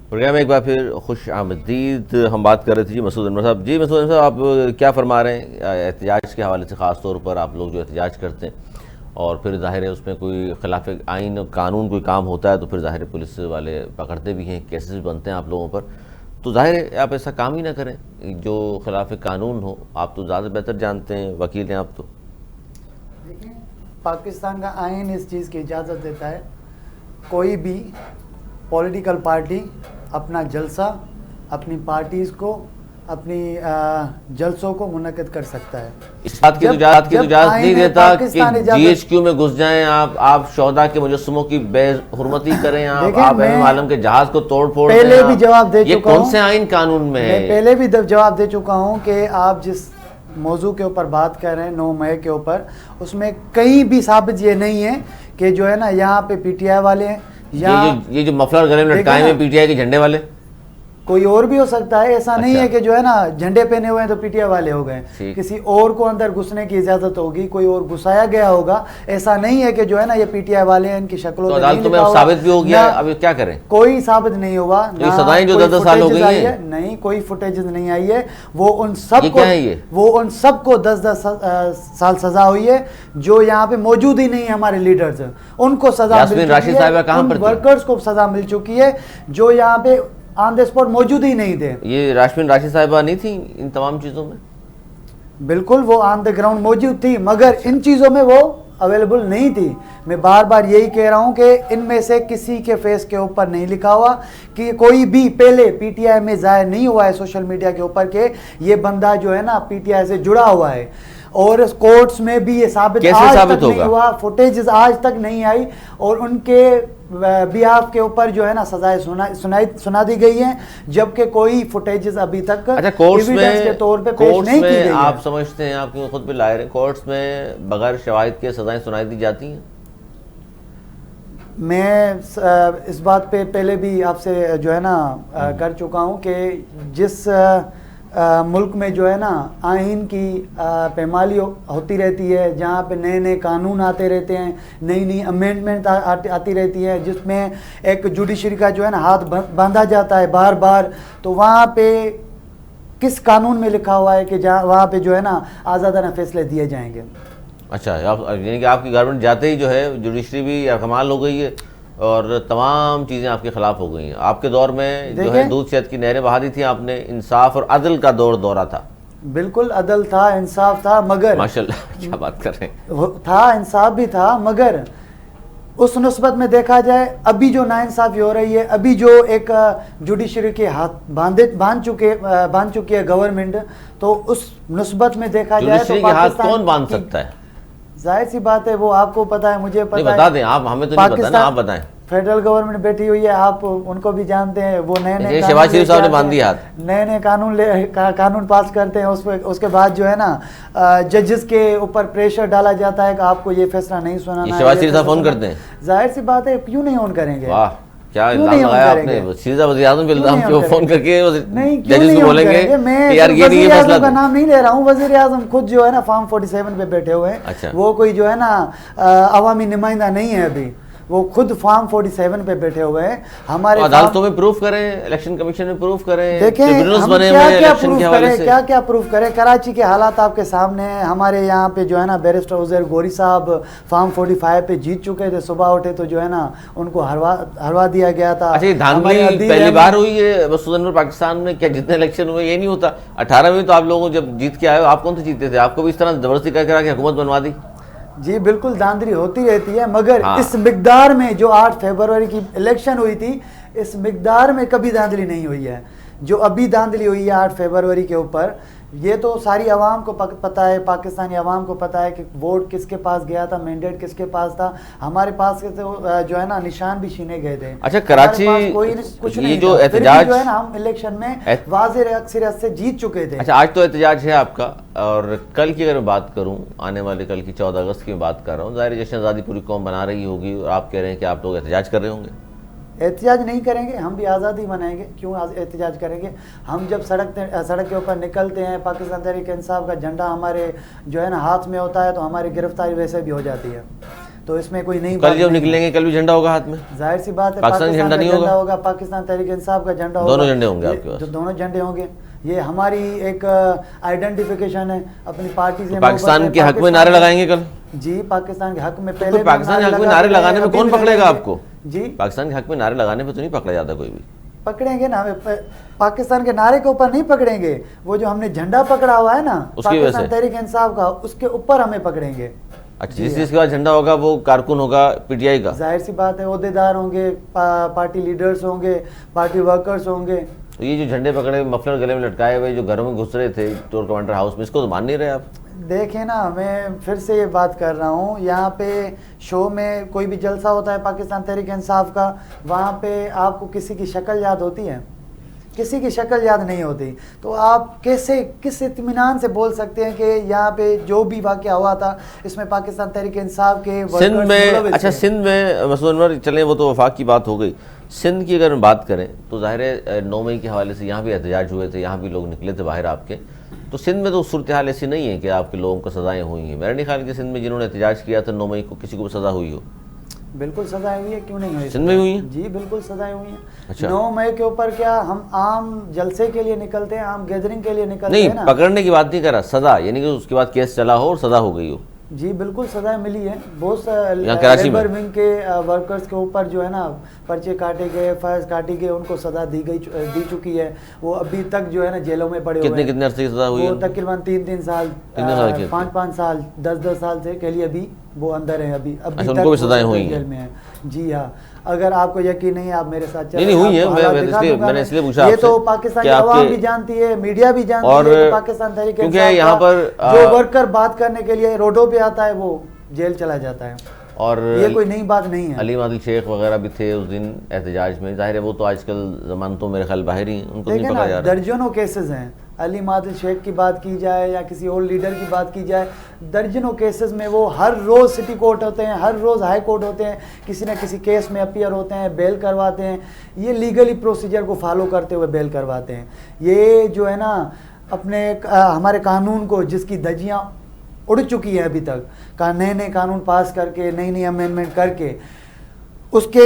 Programme में एक बार फिर खुश आमदीद। हम बात कर रहे थे जी मसूद अनवर साहब। जी मसूद अनवर साहब, आप क्या फरमा रहे हैं एहतजाज के हवाले से? ख़ास तौर पर आप लोग जो एहतजाज करते हैं और फिर ज़ाहिर है उसमें कोई खिलाफ आइन कानून कोई काम होता है तो फिर ज़ाहिर पुलिस वाले पकड़ते भी हैं, केसेस भी बनते हैं आप लोगों पर। तो ज़ाहिर है आप ऐसा काम ही ना करें जो खिलाफ कानून हो। आप तो ज़्यादा बेहतर जानते हैं, वकील हैं आप। तो देखिए, पाकिस्तान का आइन इस चीज़ की इजाज़त देता है कोई भी पॉलिटिकल पार्टी अपना जलसा, अपनी पार्टीज़ को, अपनी जलसों को मुनक्किद कर सकता है। इस बात की इजाज़त नहीं देता कि GHQ में घुस जाएं आप शौदा के मुजस्समों की बेहुरमती करें, आप आलम के जहाज को तोड़ फोड़ पहले भी जवाब दे चुका हूं। कौन से आइन कानून में है? पहले भी जवाब दे चुका हूं कि आप जिस मौजू के ऊपर बात कर रहे हैं 9 मई के ऊपर, उसमें कहीं भी साबित ये नहीं है कि जो है ना यहाँ पे PTI वाले हैं या ये जो मफलर गले में लटकाए हुए PTI के झंडे वाले, कोई और भी हो सकता है। ऐसा नहीं है कि जो है ना झंडे पहने हुए हैं तो PTI वाले हो गए। किसी और को अंदर घुसने की इजाजत होगी, कोई और घुसाया गया होगा। ऐसा नहीं है कि जो है ना ये PTI वाले हैं, इनकी शक्लों तो अदालत में साबित भी हो गया। अब क्या करें? कोई साबित नहीं हुआ। सजाएं जो 10 साल हो गई है, नहीं कोई फुटेज नहीं आई है। वो उन सबको 10-10 साल सजा हुई है जो यहाँ पे मौजूद ही नहीं है। हमारे लीडर्स उनको सजा मिल चुकी है, वर्कर्स को सजा मिल चुकी है जो यहाँ पे ऑन द स्पॉट मौजूद ही नहीं थे। ये राशमिन राशिद साहिबा नहीं थी इन तमाम चीज़ों में? बिल्कुल, वो ऑन द ग्राउंड मौजूद थी, मगर इन चीज़ों में वो अवेलेबल नहीं थी। मैं बार बार यही कह रहा हूं कि इनमें से किसी के फेस के ऊपर नहीं लिखा हुआ कि कोई भी पहले PTI में जाहिर नहीं हुआ है सोशल मीडिया के ऊपर के ये बंदा जो है ना PTI से जुड़ा हुआ है। और कोर्ट्स में भी ये साबित आज तक नहीं हुआ, फुटेज आज तक नहीं आई और उनके बिहाफ के ऊपर जो है ना सजाएं सुना दी गई हैं, जबकि कोई फुटेजेस अभी तक एविडेंस के तौर पे पेश नहीं की गई। आप समझते हैं, आप क्यों खुद भी लाए रहे, कोर्ट्स में बगैर शवाहिद के सजाएं सुनाई दी जाती हैं? मैं इस बात पे पहले भी आपसे जो है ना कर चुका हूं कि जिस मुल्क में जो है ना आइन की पैमाली होती रहती है, जहाँ पे नए नए कानून आते रहते हैं, नई नई अमेंडमेंट आती रहती है, जिसमें एक जुडिशरी का जो है ना हाथ बांधा जाता है बार बार, तो वहाँ पे किस कानून में लिखा हुआ है कि जहाँ वहाँ पे जो है ना आज़ादाना फैसले दिए जाएंगे? अच्छा, यानी कि आपकी गवर्नमेंट जाते ही जो है जुडिशरी भी कमाल हो गई है और तमाम चीज़ें आपके खिलाफ हो गई हैं। आपके दौर में जो है दूध शहद की नहरें बहा दी थी आपने, इंसाफ और अदल का दौरा था। बिल्कुल अदल था, इंसाफ था, मगर माशाल्लाह क्या बात कर रहे हैं, था इंसाफ भी था, मगर उस नस्बत में देखा जाए अभी जो नाइंसाफी हो रही है, अभी जो एक जुडिशरी के हाथ बांध चुकी है गवर्नमेंट, तो उस नस्बत में देखा जाए तो हाथ कौन बांध सकता है? जाहिर सी बात है, वो आपको पता है, मुझे पता है। बता दें आप, हमें तो नहीं पता ना, आप बताएं। फेडरल गवर्नमेंट बैठी हुई है, आप उनको भी जानते हैं। वो नए शहबाज शरीफ साहब ने बांध दिया हाथ, नए कानून पास करते हैं, उसके बाद जो है ना जजेस के ऊपर प्रेशर डाला जाता है कि आपको ये फैसला नहीं सुनाना है। शहबाज शरीफ साहब फोन करते हैं, जाहिर सी बात है, क्यों नहीं ऑन करेंगे? वाह क्या इल्जाम लगाया आपने। सीधा वज़ीर-ए-आज़म को फोन करके जजेस को बोलेंगे। मैं वज़ीर-ए-आज़म का नाम नहीं ले रहा हूँ, वज़ीर-ए-आज़म खुद जो है ना फॉर्म 47 पे बैठे हुए हैं। अच्छा। वो कोई जो है ना अवामी नुमाइंदा नहीं है अभी, वो खुद फॉर्म 47 पे बैठे हुए हैं। हमारे अदालतों में प्रूफ करें, इलेक्शन कमीशन में प्रूफ करें, देखें हम क्या क्या प्रूफ करें। कराची के हालात आपके सामने हैं। हमारे यहाँ पे जो है ना बैरिस्टर उज़ैर गोरी साहब फॉर्म 45 पे जीत चुके थे, सुबह उठे तो जो है ना उनको हरवा दिया गया था। अच्छा, धांधली पहली बार हुई है मसूद पाकिस्तान में? क्या जितने इलेक्शन हुए ये नहीं होता? 18 में तो आप लोगों जब जीत के आए, आप कौन से जीते थे? आपको भी इस तरह जबरदस्ती करके हुकूमत बनवा दी? जी बिल्कुल, धांधली होती रहती है, मगर इस मिकदार में जो 8 फरवरी की इलेक्शन हुई थी, इस मिकदार में कभी धांधली नहीं हुई है जो अभी धांधली हुई है 8 फरवरी के ऊपर। ये तो सारी आवाम को पता है, पाकिस्तानी आवाम को पता है कि वोट किसके पास गया था, मैंडेट किसके पास था। हमारे पास के तो जो है ना निशान भी छीने गए थे। अच्छा, कराची कोई कुछ ये नहीं जो एहतजाज जो है ना, हम इलेक्शन में वाज़ेह अक्सरियत से जीत चुके थे। अच्छा, आज तो एहतजाज है आपका, और कल की अगर मैं बात करूं, आने वाले कल की 14 अगस्त की मैं बात कर रहा हूँ, ज़ाहिर जश्न आज़ादी पूरी कौम बना रही होगी और आप कह रहे हैं कि आप लोग एहतजाज कर रहे होंगे। एहतजाज नहीं करेंगे, हम भी आज़ादी मनाएंगे। क्यों एहतजाज करेंगे? हम जब सड़क के ऊपर निकलते हैं, पाकिस्तान तहरीक इंसाफ का झंडा हमारे जो है ना हाथ में होता है, तो हमारी गिरफ्तारी वैसे भी हो जाती है। तो इसमें कोई नई कल जब निकलेंगे कल भी झंडा होगा हाथ में, जाहिर सी बात है पाकिस्तान झंडा नहीं होगा, पाकिस्तान तहरीक इंसाफ का झंडा होगा, दोनों झंडे होंगे आपके पास, दोनों झंडे होंगे। ये हमारी एक आइडेंटिफिकेशन है अपनी पार्टी से। तो पाकिस्तान के हक में नारे लगाएंगे कल? जी, पाकिस्तान के हक में पहले तो पाकिस्तान के हक में नारे लगाने में कौन पकड़ेगा आपको? जी, पाकिस्तान के हक में नारे लगाने में तो नहीं पकड़ा जाता कोई भी। पकड़ेंगे ना, पाकिस्तान के नारे के ऊपर नहीं पकड़ेंगे, वो जो हमने झंडा पकड़ा हुआ है ना पाकिस्तान तहरीक इंसाफ का, उसके ऊपर हमें पकड़ेंगे। अच्छा, जिस चीज के बाद झंडा होगा वो कारकुन होगा पीटीआई का, जाहिर सी बात है, ओहदेदार होंगे, पार्टी लीडर्स होंगे, पार्टी वर्कर्स होंगे। तो ये जो झंडे पकड़े मफलर गले में लटकाए हुए जो घरों में घुस रहे थे टोर कमांडर हाउस में, इसको तो मान नहीं रहे आप? देखें ना, मैं फिर से ये बात कर रहा हूँ, यहाँ पे शो में कोई भी जलसा होता है पाकिस्तान तहरीक इंसाफ का, वहाँ पे आपको किसी की शक्ल याद होती है? किसी की शक्ल याद नहीं होती। तो आप कैसे, किस इत्मीनान से बोल सकते हैं कि यहाँ पे जो भी वाक़या हुआ था इसमें पाकिस्तान तहरीक इंसाफ के सिंध में? अच्छा, सिंध में मसूद अनवर, चलें वो तो वफाक की बात हो गई, सिंध की अगर हम बात करें तो ज़ाहिर है 9 मई के हवाले से यहाँ भी एहतजाज हुए थे, यहाँ भी लोग निकले थे बाहर आपके, तो सिंध में तो सूरत हाल ऐसी नहीं है कि आपके लोगों को सज़ाएँ हुई हैं। मेरा नहीं ख्याल कि सिंध में जिन्होंने एहतजाज किया था 9 मई को किसी को भी सज़ा हुई हो। बिल्कुल सजाएं हुई है, क्यों नहीं हुई? सिंध में हुई है? जी बिल्कुल सजाएं हुई है। अच्छा। 9 मई के ऊपर क्या हम आम जलसे के लिए निकलते हैं, आम गैदरिंग के लिए निकलते हैं ना? नहीं, पकड़ने की बात नहीं कर रहा, सजा यानी कि उसके बाद केस चला हो और सजा हो गई हो। जी बिल्कुल सजाएं मिली है, बहुत लेबर विंग के वर्कर्स के ऊपर जो है ना पर्चे काटे गए, फाइल्स काटी गए, उनको सजा दी चुकी है। वो अभी तक जो है ना जेलों में पड़े हुए हैं। कितने अरसे की सजा हुई है? तकरीबन 3-3 साल, 5-5 साल, 10-10 साल से के लिए अभी वो अंदर है। अभी अच्छा, उनको भी सजाएं हुई हैं? जेल में है। जी हाँ, अगर आपको यकीन नहीं है आप मेरे साथ चलें। नहीं हुई है, मैंने इसलिए पूछा ये तो पाकिस्तान की आवाम भी जानती है, मीडिया भी जानती है कि पाकिस्तान तहरीक क्योंकि यहाँ पर जो वर्कर बात करने के लिए रोडों पे आता है वो जेल चला जाता है, और ये कोई नई बात नहीं है। अलीम आदिल शेख वगैरह भी थे उस दिन एहतजाज में, जाहिर है वो तो आजकल जमानतों मेरे ख्याल बाहर ही, उनको नहीं पकड़ा जा रहा। दर्जनों केसेस हैं, अलीम आदिल शेख की बात की जाए या किसी और लीडर की बात की जाए, दर्जनों केसेस में वो हर रोज़ सिटी कोर्ट होते हैं, हर रोज़ हाई कोर्ट होते हैं, किसी न किसी केस में अपीयर होते हैं, बेल करवाते हैं। ये लीगली प्रोसीजर को फॉलो करते हुए बेल करवाते हैं। ये जो है ना अपने हमारे कानून को, जिसकी धज्जियाँ उड़ चुकी है अभी तक, नए नए कानून पास करके, नई नई अमेंडमेंट करके, उसके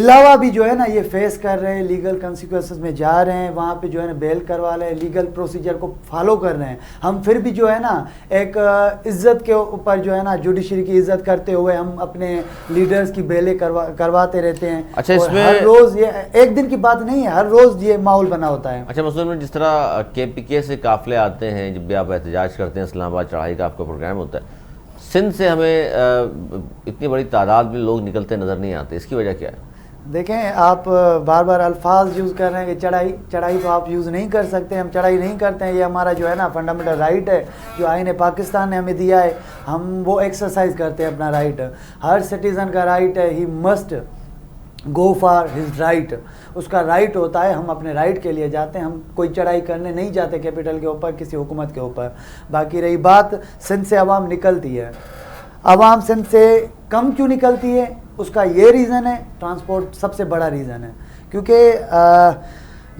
अलावा भी जो है ना ये फेस कर रहे हैं, लीगल कंसिक्वेंसेस में जा रहे हैं, वहाँ पे जो है ना बेल करवा रहे हैं, लीगल प्रोसीजर को फॉलो कर रहे हैं। हम फिर भी जो है ना एक इज्जत के ऊपर जो है ना जुडिशरी की इज्जत करते हुए हम अपने लीडर्स की बेलें करवाते रहते हैं। अच्छा, इसमें हर रोज़, ये एक दिन की बात नहीं है, हर रोज़ ये माहौल बना होता है। अच्छा मसूद में जिस तरह KPK से काफिले आते हैं, जब भी आप एहतजाज करते हैं, इस्लामाबाद चढ़ाई का आपका प्रोग्राम होता है, सिंध से हमें इतनी बड़ी तादाद में लोग निकलते नज़र नहीं आते, इसकी वजह क्या है? देखें, आप बार बार अल्फाज यूज़ कर रहे हैं कि चढ़ाई तो आप यूज़ नहीं कर सकते, हम चढ़ाई नहीं करते हैं, ये हमारा जो है ना फंडामेंटल राइट है जो आईन पाकिस्तान ने हमें दिया है, हम वो एक्सरसाइज करते हैं अपना राइट। हर सिटीज़न का राइट है, he must go for his right, उसका राइट होता है, हम अपने राइट के लिए जाते हैं, हम कोई चढ़ाई करने नहीं जाते कैपिटल के ऊपर, किसी हुकूमत के ऊपर। बाकी रही बात सिंध से आवाम निकलती है, आवाम सिंध से कम क्यों निकलती है, उसका ये रीज़न है, ट्रांसपोर्ट सबसे बड़ा रीज़न है। क्योंकि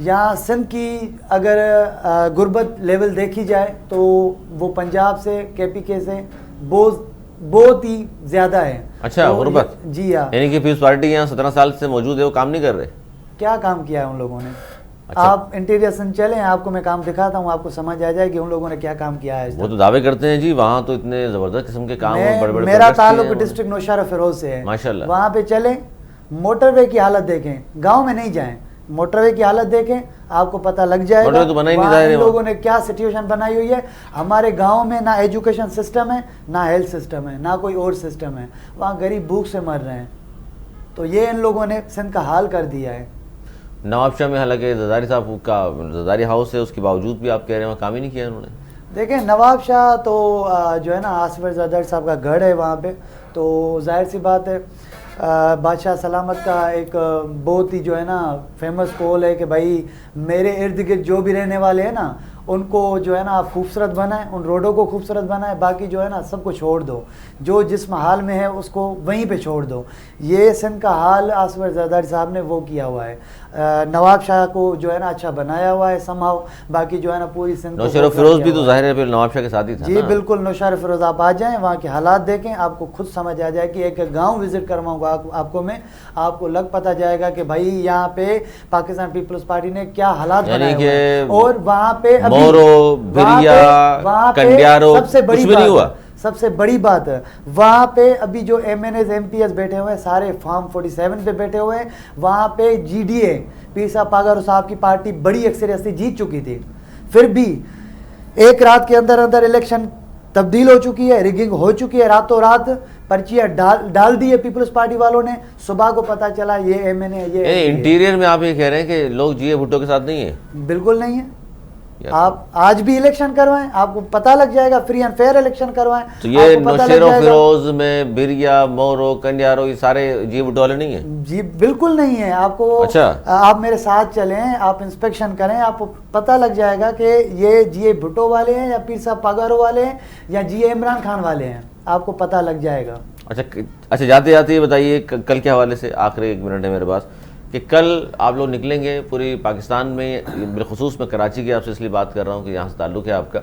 यहाँ सिंध की अगर गुर्बत लेवल देखी जाए तो वो पंजाब से, KPK से बहुत ही ज़्यादा है। अच्छा, तो गुर्बत? जी हाँ, यानी कि पीपल्स पार्टी यहाँ 17 साल से मौजूद है, वो काम नहीं कर रहे? क्या काम किया है उन लोगों ने? अच्छा। आप इंटीरियर सिंध चलें, आपको मैं काम दिखाता हूँ, आपको समझ आ जाएगी उन लोगों ने क्या काम किया है। वो तो दावे करते हैं जी, वहाँ तो इतने ज़बरदस्त किस्म के काम, बड़े-बड़े मेरा ताल्लुक डिस्ट्रिक्ट नौशहरा फिरोज से है, माशाल्लाह। वहाँ पे चलें, मोटरवे की हालत देखें, गाँव में नहीं जाएं, मोटरवे की हालत देखें, आपको पता लग जाएगा तो बनाई वहाँ इन लोगों ने क्या सिचुएशन बनाई हुई है। हमारे गांव में ना एजुकेशन सिस्टम है, ना हेल्थ सिस्टम है, ना कोई और सिस्टम है, वहाँ गरीब भूख से मर रहे हैं। तो ये इन लोगों ने सिंध का हाल कर दिया है। नवाबशाह में हालांकि जरदारी साहब का जरदारी हाउस है, उसके बावजूद भी आप कह रहे हैं वहाँ काम ही नहीं किया उन्होंने। देखें, नवाबशाह तो जो है ना आसिफ जरदारी साहब का गढ़ है वहाँ पे, तो जाहिर सी बात है बादशाह सलामत का एक बहुत ही जो है ना फेमस कॉल है कि भाई मेरे इर्द गिर्द जो भी रहने वाले हैं ना उनको जो है ना आप खूबसूरत बनाएं, उन रोडों को खूबसूरत बनाएं, बाकी जो है ना सबको छोड़ दो, जो जिस हाल में है उसको वहीं पे छोड़ दो। ये सिंध का हाल आसिफ जरदारी साहब ने वो किया हुआ है, नवाब शाह को जो है ना अच्छा बनाया हुआ है समहाउ, बाकी जो है ना पूरी सिंध को नौशर फिरोज भी तो जाहिर है फिर नवाब शाह के साथ ही था जी ना? बिल्कुल, नौशर फिरोज आप आ जाएं, वहाँ के हालात देखें, आपको खुद समझ आ जाए कि एक गांव विजिट करवाऊंगा आपको मैं, आपको लग पता जाएगा कि भाई यहाँ पे पाकिस्तान पीपल्स पार्टी ने क्या हालात बनाए हुए हैं। और वहाँ पे मोरो, बिरिया, कंडियारो सबसे बड़ी कुछ भी नहीं हुआ। सबसे बड़ी बात है वहाँ पे अभी जो MNAs MPs बैठे हुए हैं सारे फार्म 47 पे बैठे हुए हैं। वहाँ पे GDA पीर साहब पागारो साहब की पार्टी बड़ी अक्सरियत से जीत चुकी थी, फिर भी एक रात के अंदर अंदर इलेक्शन तब्दील हो चुकी है, रिगिंग हो चुकी है, रातों रात पर्चियां डाल दी है पीपल्स पार्टी वालों ने। सुबह को पता चला ये MNA ये इंटीरियर में आप ये कह रहे हैं कि लोग GA भुट्टो के साथ नहीं है? बिल्कुल नहीं है। आप आज भी इलेक्शन करवाएं, आपको पता लग जाएगा, फ्री एंड फेयर इलेक्शन करवाएं। तो ये नौशेरो फिरोज में बिरिया, मोरो, कंडियारो ये सारे GA भुट्टो वाले नहीं है? जी बिल्कुल नहीं है। आपको अच्छा, आप मेरे साथ चलें, आप इंस्पेक्शन करें, आपको पता लग जाएगा कि ये GA भुट्टो वाले हैं या पीर साहब पागारो वाले हैं या GA इमरान खान वाले हैं, आपको पता लग जाएगा। अच्छा जाते जाते ये बताइए कल के हवाले से, आखिरी 1 मिनट है मेरे पास, कि कल आप लोग निकलेंगे पूरी पाकिस्तान में, बिलखुसूस मैं कराची की आपसे इसलिए बात कर रहा हूँ कि यहाँ से ताल्लुक़ है आपका,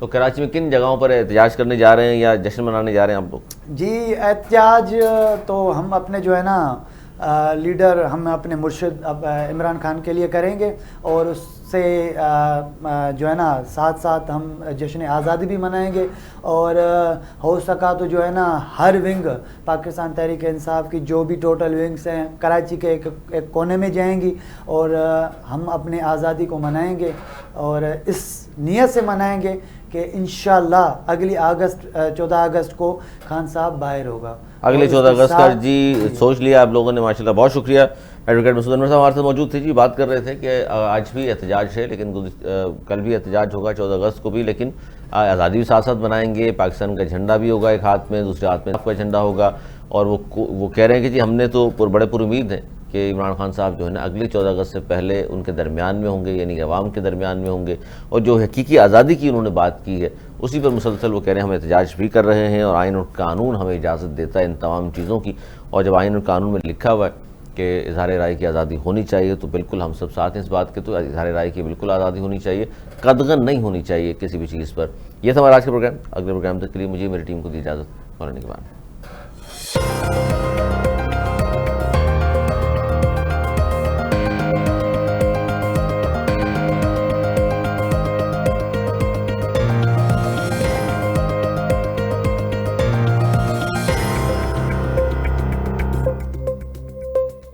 तो कराची में किन जगहों पर एहतजाज करने जा रहे हैं या जश्न मनाने जा रहे हैं आप लोग? जी एहतजाज तो हम अपने जो है ना लीडर, हम अपने मुर्शिद इमरान खान के लिए करेंगे, और उससे जो है ना साथ साथ हम जश्न आज़ादी भी मनाएंगे, और हो सका तो जो है ना हर विंग पाकिस्तान तहरीक इंसाफ की जो भी टोटल विंग्स हैं कराची के एक कोने में जाएंगी, और हम अपने आज़ादी को मनाएंगे, और इस नीयत से मनाएंगे कि इंशाल्लाह अगली 14 अगस्त को खान साहब बाहर होगा। अगले 14 अगस्त का जी सोच लिया आप लोगों ने, माशाल्लाह, बहुत शुक्रिया। एडवोकेट मसूद अनवर साहब हमारे साथ मौजूद थे जी, बात कर रहे थे कि आज भी एहतजाज है, लेकिन कल भी एहतजाज होगा 14 अगस्त को भी, लेकिन आज़ादी भी साथ साथ बनाएंगे, पाकिस्तान का झंडा भी होगा एक हाथ में, दूसरे हाथ में आपका झंडा होगा, और वो कह रहे हैं कि जी हमने तो बड़े पुरुमीद हैं कि इमरान खान साहब जो है ना अगली 14 अगस्त से पहले उनके दरमियान में होंगे, यानी कि अवाम के दरमियान में होंगे, और जो हकीकी आज़ादी की उन्होंने बात की है उसी पर मुसलसल वो कह रहे हैं हम एहतजाज भी कर रहे हैं, और आइन और कानून हमें इजाज़त देता है इन तमाम चीज़ों की, और जब आइन और कानून में लिखा हुआ है कि इज़हार राय की आज़ादी होनी चाहिए, तो बिल्कुल हम सब साथ हैं इस बात के, तो इज़हार राय की बिल्कुल आज़ादी होनी चाहिए, कदगन नहीं होनी चाहिए किसी भी चीज़ पर। यह था हमारा आज का प्रोग्राम। अगले प्रोग्राम तक के लिए मुझे मेरी टीम को दी इजाज़त। मौलाना के बाद